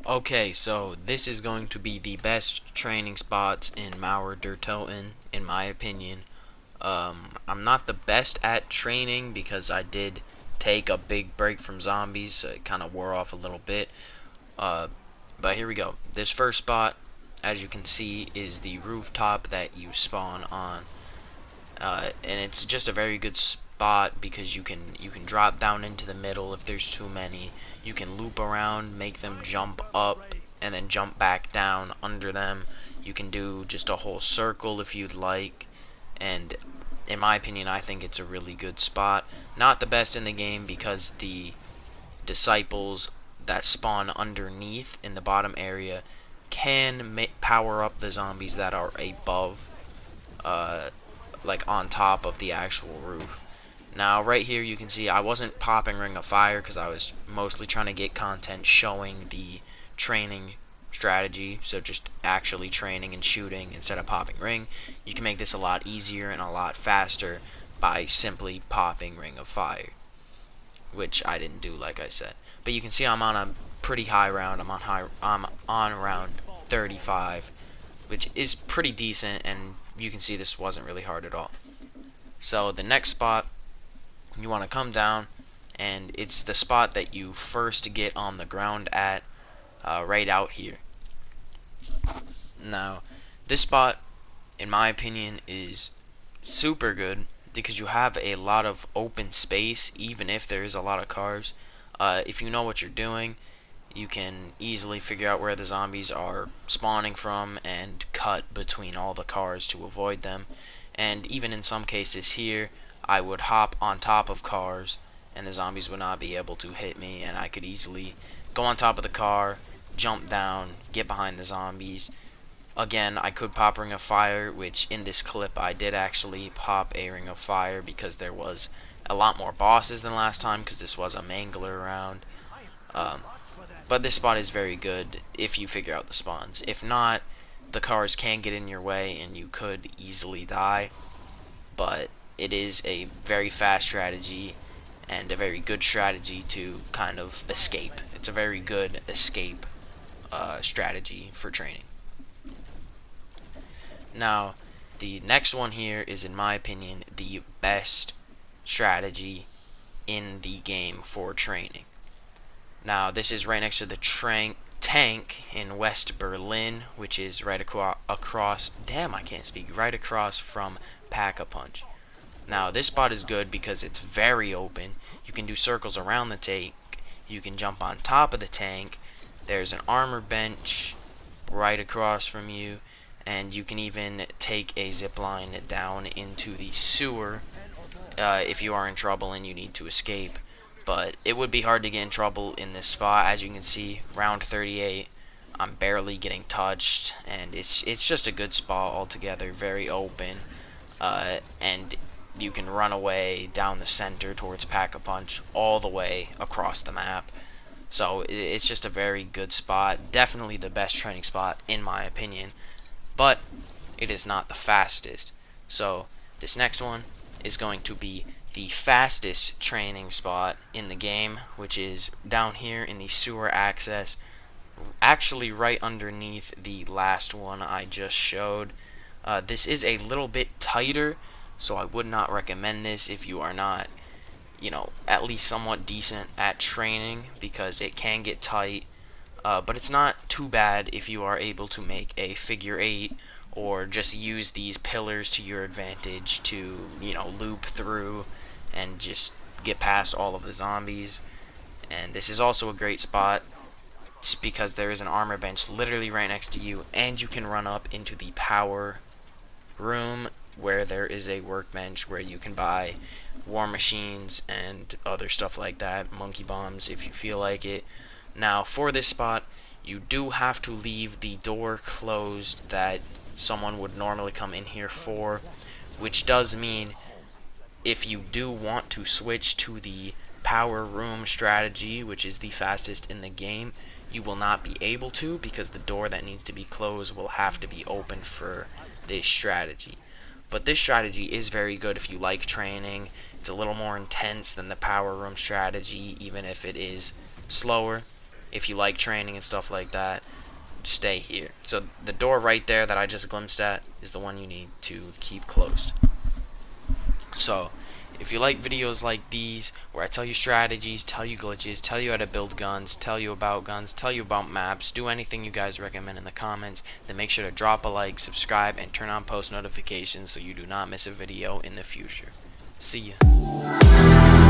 Okay, so this is going to be the best training spots in Mauer der Toten, in my opinion. I'm not the best at training because I did take a big break from zombies, so it kind of wore off a little bit. Uh, but here we go. This first spot, as you can see, is the rooftop that you spawn on. And it's just a very good spot because you can drop down into the middle if there's too many. You can loop around, make them jump up, and then jump back down under them. You can do just a whole circle if you'd like, and in my opinion, I think it's a really good spot. Not the best in the game because the disciples that spawn underneath in the bottom area can power up the zombies that are above, uh, like on top of the actual roof. Now right here you can see I wasn't popping Ring of Fire because I was mostly trying to get content showing the training strategy, so just actually training and shooting instead of popping Ring. You can make this a lot easier and a lot faster by simply popping Ring of Fire, which I didn't do like I said. But you can see I'm on a pretty high round. I'm on round 35, which is pretty decent, and you can see this wasn't really hard at all. So the next spot, you want to come down, and it's the spot that you first get on the ground at, right out here. Now, this spot, in my opinion, is super good because you have a lot of open space, even if there is a lot of cars. If you know what you're doing, you can easily figure out where the zombies are spawning from and cut between all the cars to avoid them. And even in some cases here, I would hop on top of cars and the zombies would not be able to hit me, and I could easily go on top of the car, jump down, get behind the zombies. Again, I could pop Ring of Fire, which in this clip I did actually pop a Ring of Fire because there was a lot more bosses than last time because this was a mangler round. Um, but this spot is very good if you figure out the spawns. If not, the cars can get in your way and you could easily die. But it is a very fast strategy and a very good strategy to kind of escape. It's a very good escape strategy for training. Now, the next one here is, in my opinion, the best strategy in the game for training. Now, this is right next to the tank in West Berlin, which is right across, damn, I can't speak, right across from Pack-a-Punch. Now, this spot is good because it's very open. You can do circles around the tank. You can jump on top of the tank. There's an armor bench right across from you, and you can even take a zip line down into the sewer if you are in trouble and you need to escape. But it would be hard to get in trouble in this spot. As you can see, round 38, I'm barely getting touched, and it's just a good spot altogether, very open, and you can run away down the center towards Pack-a-Punch all the way across the map. So it's just a very good spot, definitely the best training spot in my opinion, but it is not the fastest. So this next one is going to be the fastest training spot in the game, which is down here in the sewer access, actually right underneath the last one I just showed. This is a little bit tighter, so I would not recommend this if you are not, at least somewhat decent at training, because it can get tight. But it's not too bad if you are able to make a figure 8 or just use these pillars to your advantage to, loop through and just get past all of the zombies. And this is also a great spot because there is an armor bench literally right next to you, and you can run up into the power room where there is a workbench where you can buy war machines and other stuff like that, monkey bombs if you feel like it. Now, for this spot, you do have to leave the door closed that someone would normally come in here for, which does mean if you do want to switch to the power room strategy, which is the fastest in the game, you will not be able to because the door that needs to be closed will have to be open for this strategy. But this strategy is very good if you like training. It's a little more intense than the power room strategy, even if it is slower. if you like training and stuff like that, stay here. So the door right there that I just glimpsed at is the one you need to keep closed. So if you like videos like these where I tell you strategies, tell you glitches, tell you how to build guns, tell you about maps, do anything you guys recommend in the comments, then make sure to drop a like, subscribe, and turn on post notifications so you do not miss a video in the future. See ya.